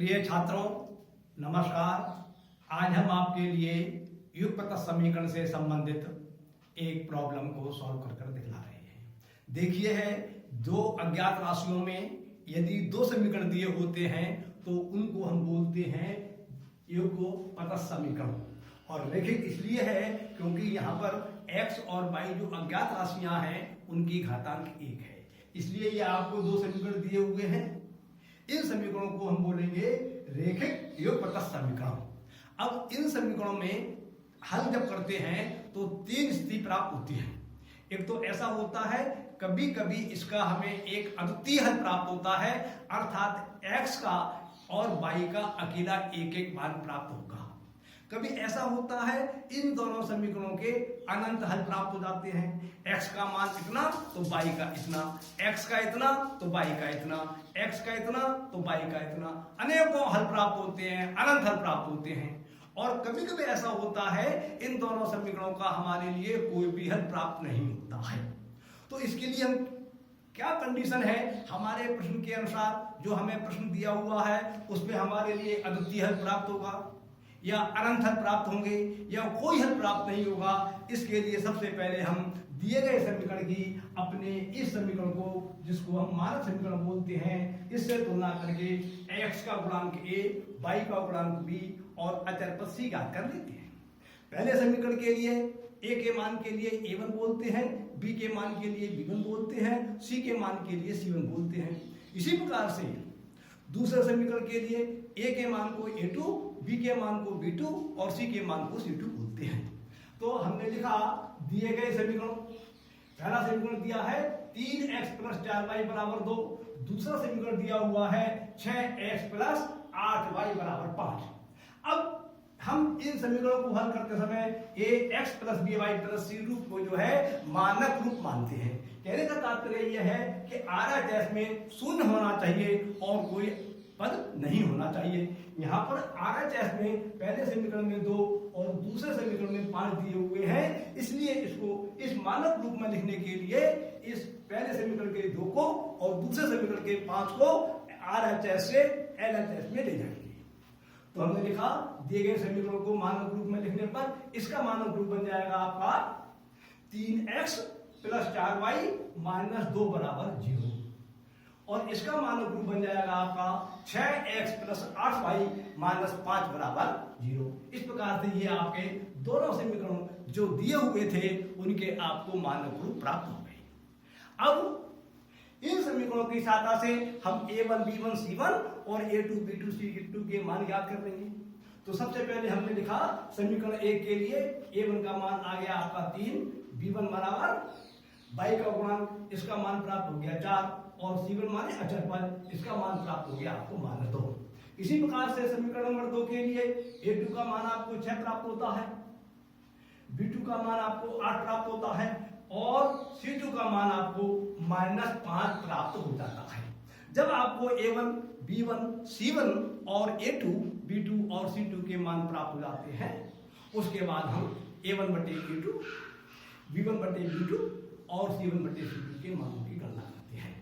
प्रिय छात्रों, नमस्कार। आज हम आपके लिए युगपत समीकरण से संबंधित एक प्रॉब्लम को सॉल्व कर दिखला रहे हैं। देखिए है, दो अज्ञात राशियों में यदि दो समीकरण दिए होते हैं तो उनको हम बोलते हैं युगपत समीकरण। और रैखिक इसलिए है क्योंकि यहाँ पर x और y जो अज्ञात राशियां हैं उनकी घातांक 1 है, इसलिए ये आपको दो समीकरण दिए हुए हैं। इन समीकरणों को हम बोलेंगे रैखिक युगपत समीकरण। अब इन समीकरणों में हल जब करते हैं तो तीन स्थिति प्राप्त होती है। एक तो ऐसा होता है कभी कभी इसका हमें एक अद्वितीय हल प्राप्त होता है, अर्थात x का और y का अकेला एक एक मान प्राप्त होगा। कभी ऐसा होता है इन दोनों समीकरणों के अनंत हल प्राप्त हो जाते हैं। x का मान इतना तो y का इतना, x का इतना तो y का इतना, x का इतना तो y का इतना, अनेकों हल प्राप्त होते हैं, अनंत हल प्राप्त होते हैं। और कभी कभी ऐसा होता है इन दोनों समीकरणों का हमारे लिए कोई भी हल प्राप्त नहीं होता है। तो इसके लिए हम क्या कंडीशन है, हमारे प्रश्न के अनुसार जो हमें प्रश्न दिया हुआ है उसमें हमारे लिए अद्वितीय हल प्राप्त होगा या अनंत हल प्राप्त होंगे या कोई हल प्राप्त नहीं होगा। इसके लिए सबसे पहले हम दिए गए समीकरण की अपने इस समीकरण को, जिसको हम मानक समीकरण बोलते हैं, इससे तुलना करके x का गुणांक a, y का गुणांक b और अचर पद c ज्ञात कर लेते हैं। पहले समीकरण के लिए a के मान के लिए a1 बोलते हैं, b के मान के लिए b1 बोलते हैं, c के मान के लिए c1 बोलते हैं। इसी प्रकार से दूसरे समीकरण के लिए a के मान को a2, b के मान को b2 और c के मान को c2 बोलते हैं। तो हमने लिखा दिए गए समीकरण, पहला समीकरण दिया है 3x + 4y = 2, दूसरा समीकरण दिया हुआ है 6x + 8y = 5। अब हम इन समीकरणों को हल करते समय ax + by + c रूप को जो है मानक रूप मानते हैं। कहने का तात्पर्य यह है कि RHS में शून्य होना चाहिए और कोई पद नहीं होना चाहिए। यहाँ पर RHS में पहले समीकरण में 2 और दूसरे समीकरण में 5 दिए हुए हैं, इसलिए इसको इस मानक रूप में लिखने के लिए इस पहले समीकरण के 2 को और दूसरे समीकरण के 5 को RHS से LHS में ले जाएंगे। तो हमने लिखा दिए गए समीकरणों को मानक रूप में लिखने पर इसका मानक रूप बन जाएगा आपका 3x + 4y - 2 = 0 और इसका मानक रूप बन जाएगा आपका 6x + 8y - 5 = 0। इस प्रकार से ये आपके दोनों समीकरण जो दिए हुए थे उनके आपको मानक रूप प्राप्त हो गए। अब इन समीकरणों की सहायता से हम a1 b1 c1 और a2 b2 c2 के मान ज्ञात कर लेंगे। तो सबसे पहले हमने लिखा समीकरण 1 के लिए a1 का मान आ गया आपका 3, b1 = y का गुणांक, इसका मान प्राप्त हो गया 4 और c1 माने अचर पद, इसका मान प्राप्त हो गया आपको मान 2। इसी प्रकार से समीकरण नंबर 2 के लिए a2 का मान आपको 6 प्राप्त होता है, b2 का मान आपको 8 प्राप्त होता है और c2 का मान आपको -5 प्राप्त हो जाता है। जब आपको a1 b1 c1 और a2 b2 और c2 के मान प्राप्त हो जाते हैं, उसके बाद हम a1/a2 b1/b2 और c1/c2 के मानों की गणना करते हैं।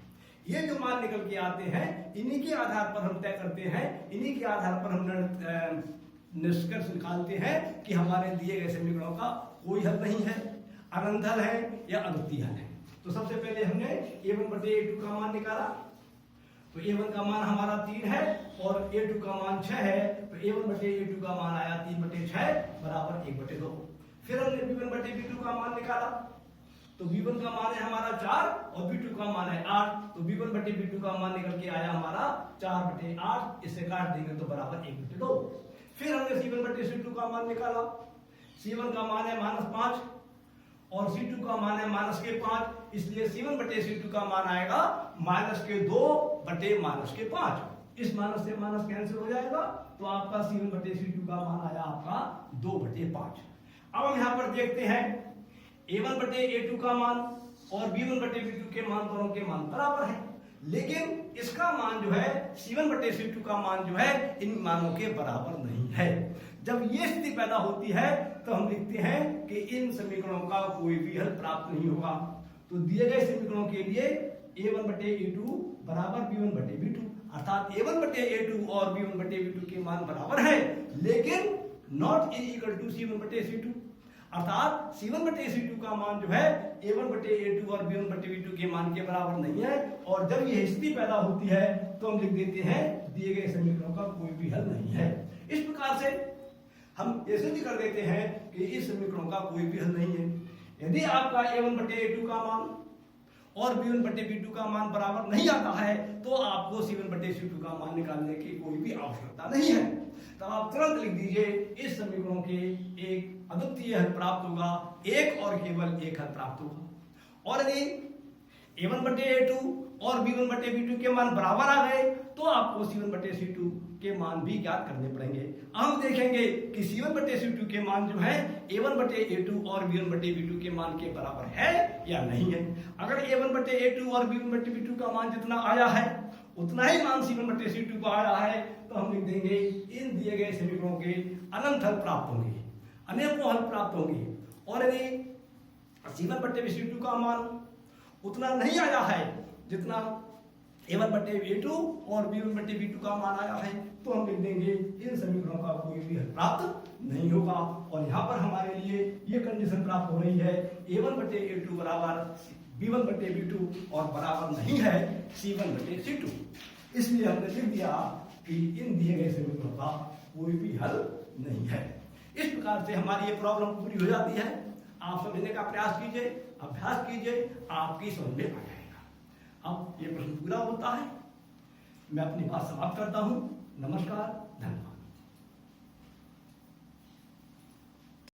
ये जो मान निकल के आते हैं इन्हीं के आधार पर हम तय करते हैं, इन्हीं के आधार पर हम निष्कर्ष निकालते हैं कि हमारे दिए गए समीकरणों का कोई हल नहीं है, अनंत हल है या अद्वितीय हल है। तो सबसे पहले हमने a1/a2 का मान निकाला, तो a1 का मान हमारा 3 है और a2 का मान 6 है, तो a1/a2 का मान आया 3/6 = 1/2। फिर हमने b1/b2 का मान निकाला, तो b1 का मान है हमारा 4 और b2 का मान है 8, तो b1/b2 का मान निकल के आया हमारा 4/8, इससे काट देंगे तो बराबर 1/2। फिर हमने c1/c2 का मान निकाला, c1 का मान है -5 और c2 का मान है -5, इसलिए c1/c2 का मान आएगा -2/-5। इस माइनस से माइनस कैंसिल हो जाएगा, तो आपका c1/c2 का मान आया आपका 2/5। अब हम यहाँ पर देखते हैं a1/a2 का मान और b1/b2 के मान, दोनों के मान बराबर है, लेकिन इसका मान जो है c1/c2 का मान जो है इन मानों के बराबर नहीं है। जब ये स्थिति पैदा होती है तो हम लिखते हैं कि इन समीकरणों का कोई भी हल प्राप्त नहीं होगा। तो दिए गए समीकरणों के लिए a1/a2 = b1/b2, अर्थात अर्थात a1/a2 और b1/b2 के मान बराबर है, लेकिन not a equal to c1/c2, अर्थात c1/c2 का मान जो है a1/a2 और b1/b2 के मान के बराबर नहीं है। और जब यह स्थिति पैदा होती है तो हम लिख देते हैं दिए गए समीकरणों का कोई भी हल नहीं है। इस प्रकार से हम ऐसे भी कर देते हैं कि इस समीकरणों का कोई भी हल नहीं है। यदि आपका a1/a2 का मान और b1/b2 का मान बराबर नहीं आता है तो आपको c1/c2 का मान निकालने की कोई भी आवश्यकता नहीं है। तब आप तुरंत लिख दीजिए इस समीकरणों के एक अद्वितीय हल प्राप्त होगा, एक और केवल एक हल प्राप्त होगा। और यदि a1/a2 और b1/b2 के मान बराबर आ गए तो आपको c1/c2 के मान भी ज्ञात करने पड़ेंगे। हम देखेंगे कि c1/c2 के मान जो है a1/a2 और b1/b2 के मान के बराबर है या नहीं है। अगर a1/a2 और b1/b2 का मान जितना आया है उतना ही मान c1/c2 का आया है तो हम लिख देंगे इन दिए गए समीकरणों के अनंत हल प्राप्त होंगे, अनेकों हल प्राप्त होंगे। और यदि c1/c2 का मान उतना नहीं आया है जितना a1/a2 और b1/b2 का मान आया है तो हम लिख देंगे इन समीकरणों का कोई भी हल प्राप्त नहीं होगा। और यहाँ पर हमारे लिए ये कंडीशन प्राप्त हो रही है a1/a2 बराबर b1/b2 और बराबर नहीं है c1/c2। इसलिए हमने लिख दिया कि इन दिए गए समीकरणों का कोई भी हल नहीं है। इस प्रकार से हमारी ये प्रॉब्लम पूरी हो जाती है। आप समझने का प्रयास कीजिए, अभ्यास कीजिए, आपकी समझ में आ जाएगा। अब ये प्रश्न पूरा होता है, मैं अपनी बात समाप्त करता हूँ। नमस्कार।